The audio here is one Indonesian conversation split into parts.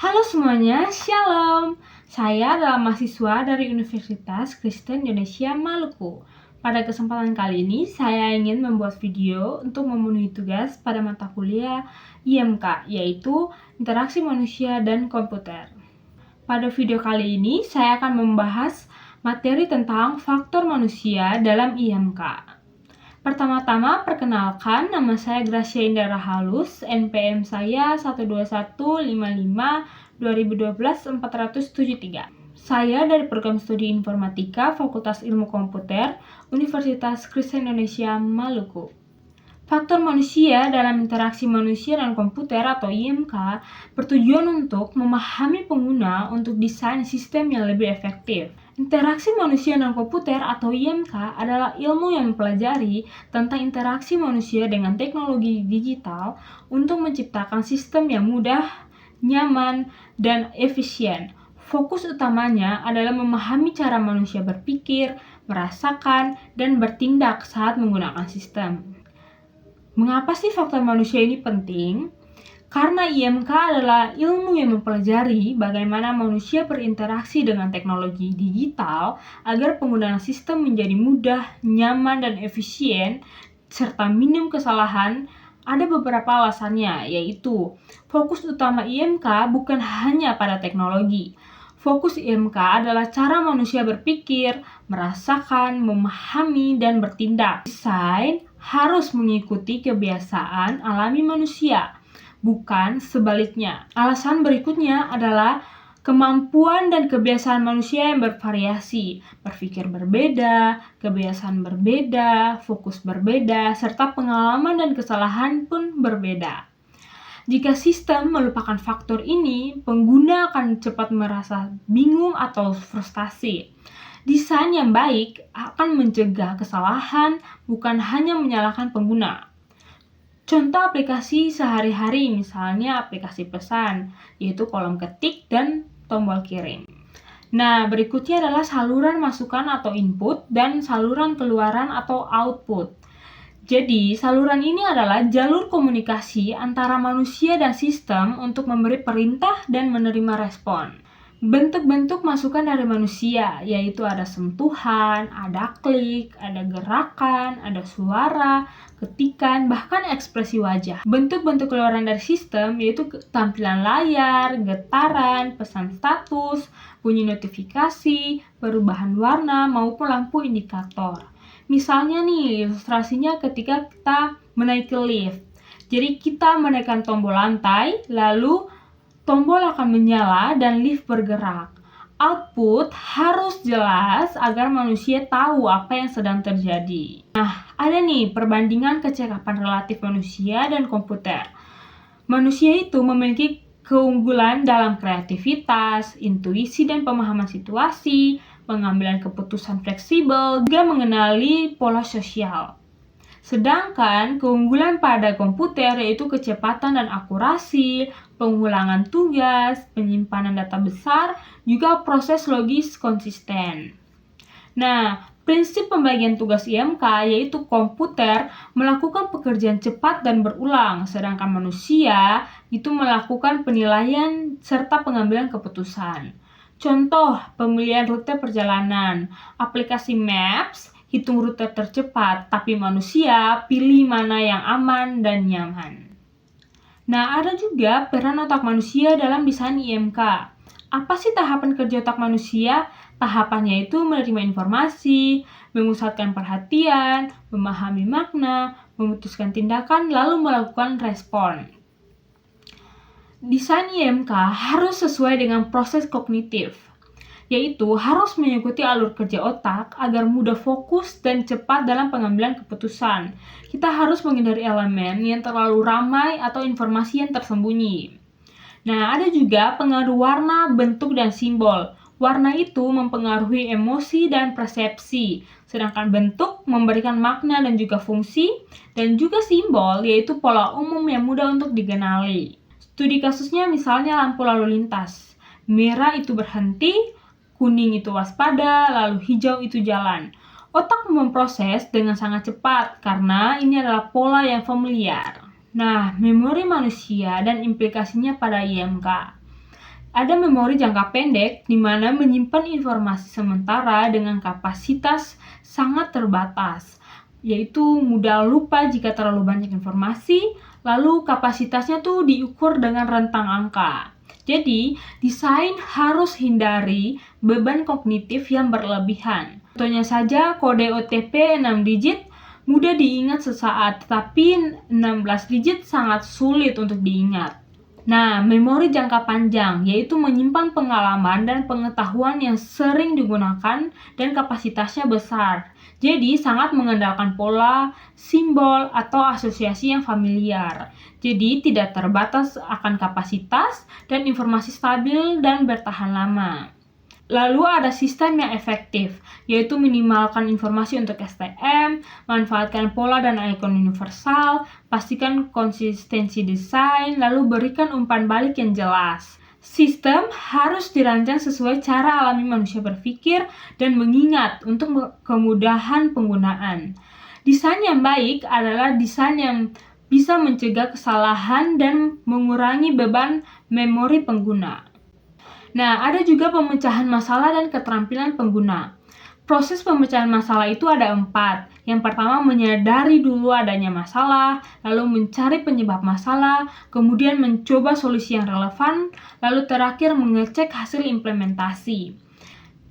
Halo semuanya, Shalom. Saya adalah mahasiswa dari Universitas Kristen Indonesia Maluku. Pada kesempatan kali ini, saya ingin membuat video untuk memenuhi tugas pada mata kuliah IMK, yaitu Interaksi Manusia dan Komputer. Pada video kali ini, saya akan membahas materi tentang faktor manusia dalam IMK. Pertama-tama, perkenalkan, nama saya Gracia Indah Rahalus, NPM saya 12155-2012-473. Saya dari Program Studi Informatika Fakultas Ilmu Komputer, Universitas Kristen Indonesia Maluku. Faktor manusia dalam interaksi manusia dan komputer atau IMK bertujuan untuk memahami pengguna untuk desain sistem yang lebih efektif. Interaksi manusia dan komputer atau IMK adalah ilmu yang mempelajari tentang interaksi manusia dengan teknologi digital untuk menciptakan sistem yang mudah, nyaman, dan efisien. Fokus utamanya adalah memahami cara manusia berpikir, merasakan, dan bertindak saat menggunakan sistem. Mengapa sih faktor manusia ini penting? Karena IMK adalah ilmu yang mempelajari bagaimana manusia berinteraksi dengan teknologi digital agar penggunaan sistem menjadi mudah, nyaman, dan efisien, serta minim kesalahan. Ada beberapa alasannya, yaitu fokus utama IMK bukan hanya pada teknologi. Fokus IMK adalah cara manusia berpikir, merasakan, memahami, dan bertindak. Desain harus mengikuti kebiasaan alami manusia, bukan sebaliknya. Alasan berikutnya adalah kemampuan dan kebiasaan manusia yang bervariasi, berpikir berbeda, kebiasaan berbeda, fokus berbeda, serta pengalaman dan kesalahan pun berbeda. Jika sistem melupakan faktor ini, pengguna akan cepat merasa bingung atau frustasi. Desain yang baik akan mencegah kesalahan, bukan hanya menyalahkan pengguna. Contoh aplikasi sehari-hari, misalnya aplikasi pesan, yaitu kolom ketik dan tombol kirim. Nah, berikutnya adalah saluran masukan atau input dan saluran keluaran atau output. Jadi, saluran ini adalah jalur komunikasi antara manusia dan sistem untuk memberi perintah dan menerima respon. Bentuk-bentuk masukan dari manusia, yaitu ada sentuhan, ada klik, ada gerakan, ada suara, ketikan, bahkan ekspresi wajah. Bentuk-bentuk keluaran dari sistem yaitu tampilan layar, getaran, pesan status, bunyi notifikasi, perubahan warna, maupun lampu indikator. Misalnya nih, ilustrasinya ketika kita menaiki lift. Jadi kita menekan tombol lantai, lalu tombol akan menyala dan lift bergerak. Output harus jelas agar manusia tahu apa yang sedang terjadi. Nah, ada nih perbandingan kecakapan relatif manusia dan komputer. Manusia itu memiliki keunggulan dalam kreativitas, intuisi dan pemahaman situasi, pengambilan keputusan fleksibel, juga mengenali pola sosial. Sedangkan keunggulan pada komputer yaitu kecepatan dan akurasi, pengulangan tugas, penyimpanan data besar, juga proses logis konsisten. Nah, prinsip pembagian tugas IMK yaitu komputer melakukan pekerjaan cepat dan berulang, sedangkan manusia itu melakukan penilaian serta pengambilan keputusan. Contoh, pemilihan rute perjalanan, aplikasi Maps hitung rute tercepat, tapi manusia pilih mana yang aman dan nyaman. Nah, ada juga peran otak manusia dalam desain IMK. Apa sih tahapan kerja otak manusia? Tahapannya itu menerima informasi, memusatkan perhatian, memahami makna, memutuskan tindakan, lalu melakukan respon. Desain IMK harus sesuai dengan proses kognitif, yaitu harus mengikuti alur kerja otak agar mudah fokus dan cepat dalam pengambilan keputusan. Kita harus menghindari elemen yang terlalu ramai atau informasi yang tersembunyi. Nah, ada juga pengaruh warna, bentuk, dan simbol. Warna itu mempengaruhi emosi dan persepsi, sedangkan bentuk memberikan makna dan juga fungsi, dan juga simbol yaitu pola umum yang mudah untuk dikenali. Studi kasusnya misalnya lampu lalu lintas. Merah itu berhenti, kuning itu waspada, lalu hijau itu jalan. Otak memproses dengan sangat cepat karena ini adalah pola yang familiar. Nah, memori manusia dan implikasinya pada IMK. Ada memori jangka pendek di mana menyimpan informasi sementara dengan kapasitas sangat terbatas, yaitu mudah lupa jika terlalu banyak informasi, lalu kapasitasnya tuh diukur dengan rentang angka. Jadi, desain harus hindari beban kognitif yang berlebihan. Contohnya saja kode OTP 6 digit mudah diingat sesaat, tetapi 16 digit sangat sulit untuk diingat. Nah, memori jangka panjang yaitu menyimpan pengalaman dan pengetahuan yang sering digunakan dan kapasitasnya besar. Jadi, sangat mengandalkan pola, simbol, atau asosiasi yang familiar. Jadi, tidak terbatas akan kapasitas dan informasi stabil dan bertahan lama. Lalu ada sistem yang efektif, yaitu minimalkan informasi untuk STM, manfaatkan pola dan ikon universal, pastikan konsistensi desain, lalu berikan umpan balik yang jelas. Sistem harus dirancang sesuai cara alami manusia berpikir dan mengingat untuk kemudahan penggunaan. Desain yang baik adalah desain yang bisa mencegah kesalahan dan mengurangi beban memori pengguna. Nah, ada juga pemecahan masalah dan keterampilan pengguna. Proses pemecahan masalah itu ada 4. Yang pertama, menyadari dulu adanya masalah, lalu mencari penyebab masalah, kemudian mencoba solusi yang relevan, lalu terakhir mengecek hasil implementasi.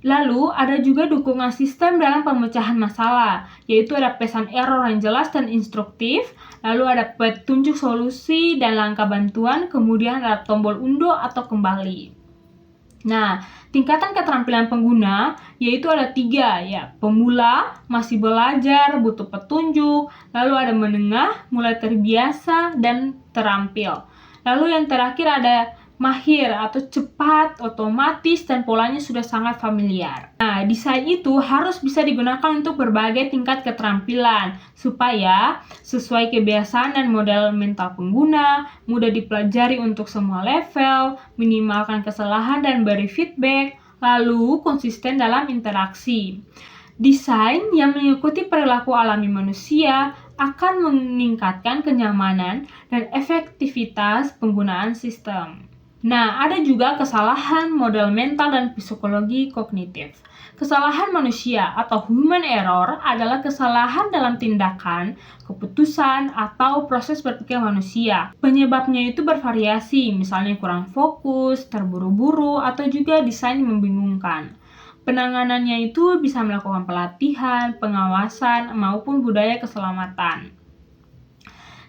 Lalu, ada juga dukungan sistem dalam pemecahan masalah, yaitu ada pesan error yang jelas dan instruktif, lalu ada petunjuk solusi dan langkah bantuan, kemudian ada tombol unduh atau kembali. Nah, tingkatan keterampilan pengguna yaitu ada 3, ya. Pemula, masih belajar, butuh petunjuk, lalu ada menengah, mulai terbiasa, dan terampil. Lalu yang terakhir ada mahir atau cepat, otomatis, dan polanya sudah sangat familiar. Nah, desain itu harus bisa digunakan untuk berbagai tingkat keterampilan supaya sesuai kebiasaan dan model mental pengguna, mudah dipelajari untuk semua level, minimalkan kesalahan dan beri feedback, lalu konsisten dalam interaksi. Desain yang mengikuti perilaku alami manusia akan meningkatkan kenyamanan dan efektivitas penggunaan sistem. Nah, ada juga kesalahan model mental dan psikologi kognitif. Kesalahan manusia atau human error adalah kesalahan dalam tindakan, keputusan, atau proses berpikir manusia. Penyebabnya itu bervariasi, misalnya kurang fokus, terburu-buru, atau juga desain membingungkan. Penanganannya itu bisa melakukan pelatihan, pengawasan, maupun budaya keselamatan.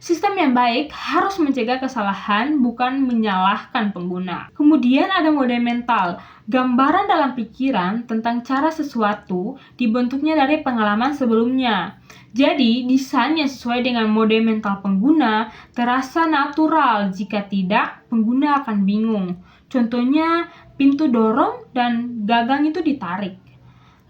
Sistem yang baik harus mencegah kesalahan, bukan menyalahkan pengguna. Kemudian ada mode mental, gambaran dalam pikiran tentang cara sesuatu dibentuknya dari pengalaman sebelumnya. Jadi, desain yang sesuai dengan mode mental pengguna terasa natural, jika tidak, pengguna akan bingung. Contohnya, pintu dorong dan gagang itu ditarik.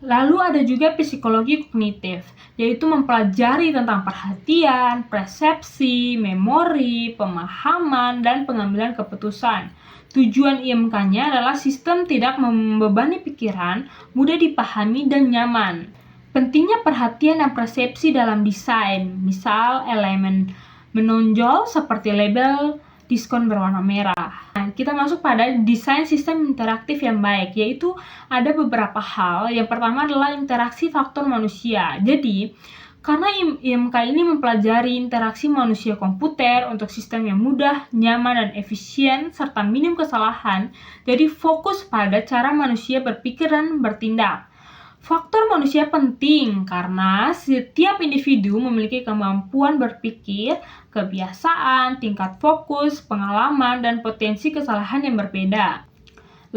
Lalu ada juga psikologi kognitif, yaitu mempelajari tentang perhatian, persepsi, memori, pemahaman, dan pengambilan keputusan. Tujuan IMK-nya adalah sistem tidak membebani pikiran, mudah dipahami, dan nyaman. Pentingnya perhatian dan persepsi dalam desain, misal elemen menonjol seperti label diskon berwarna merah. Nah, kita masuk pada desain sistem interaktif yang baik, yaitu ada beberapa hal. Yang pertama adalah interaksi faktor manusia. Jadi, karena IMK ini mempelajari interaksi manusia komputer untuk sistem yang mudah, nyaman, dan efisien, serta minim kesalahan, jadi fokus pada cara manusia berpikir dan bertindak. Faktor manusia penting karena setiap individu memiliki kemampuan berpikir, kebiasaan, tingkat fokus, pengalaman, dan potensi kesalahan yang berbeda.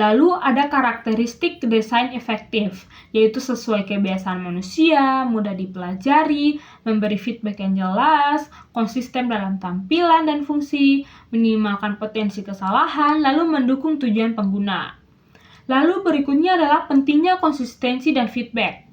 Lalu ada karakteristik desain efektif, yaitu sesuai kebiasaan manusia, mudah dipelajari, memberi feedback yang jelas, konsisten dalam tampilan dan fungsi, minimalkan potensi kesalahan, lalu mendukung tujuan pengguna. Lalu berikutnya adalah pentingnya konsistensi dan feedback.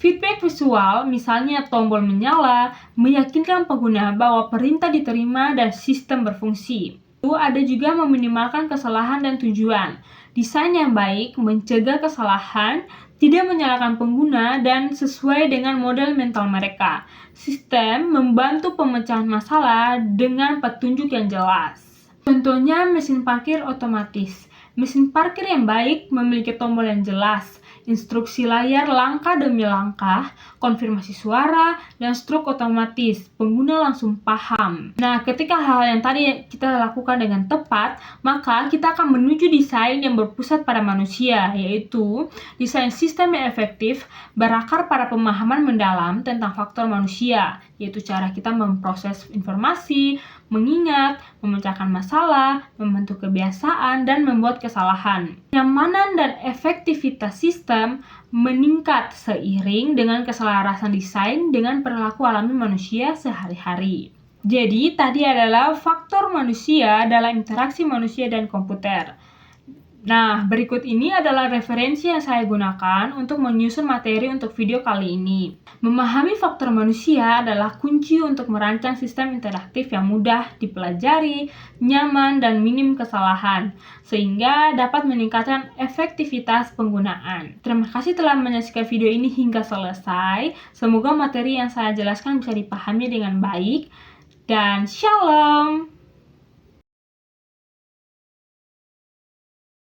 Feedback visual, misalnya tombol menyala, meyakinkan pengguna bahwa perintah diterima dan sistem berfungsi. Lalu ada juga meminimalkan kesalahan dan tujuan. Desain yang baik mencegah kesalahan, tidak menyalahkan pengguna, dan sesuai dengan model mental mereka. Sistem membantu pemecahan masalah dengan petunjuk yang jelas. Contohnya mesin parkir otomatis. Mesin parkir yang baik memiliki tombol yang jelas, instruksi layar langkah demi langkah, konfirmasi suara, dan struk otomatis. Pengguna langsung paham. Nah, ketika hal yang tadi kita lakukan dengan tepat, maka kita akan menuju desain yang berpusat pada manusia, yaitu desain sistem yang efektif, berakar pada pemahaman mendalam tentang faktor manusia, yaitu cara kita memproses informasi, mengingat, memecahkan masalah, membentuk kebiasaan, dan membuat kesalahan. Kenyamanan dan efektivitas sistem meningkat seiring dengan keselarasan desain dengan perilaku alami manusia sehari-hari. Jadi, tadi adalah faktor manusia dalam interaksi manusia dan komputer. Nah, berikut ini adalah referensi yang saya gunakan untuk menyusun materi untuk video kali ini. Memahami faktor manusia adalah kunci untuk merancang sistem interaktif yang mudah dipelajari, nyaman, dan minim kesalahan, sehingga dapat meningkatkan efektivitas penggunaan. Terima kasih telah menyaksikan video ini hingga selesai. Semoga materi yang saya jelaskan bisa dipahami dengan baik, dan shalom!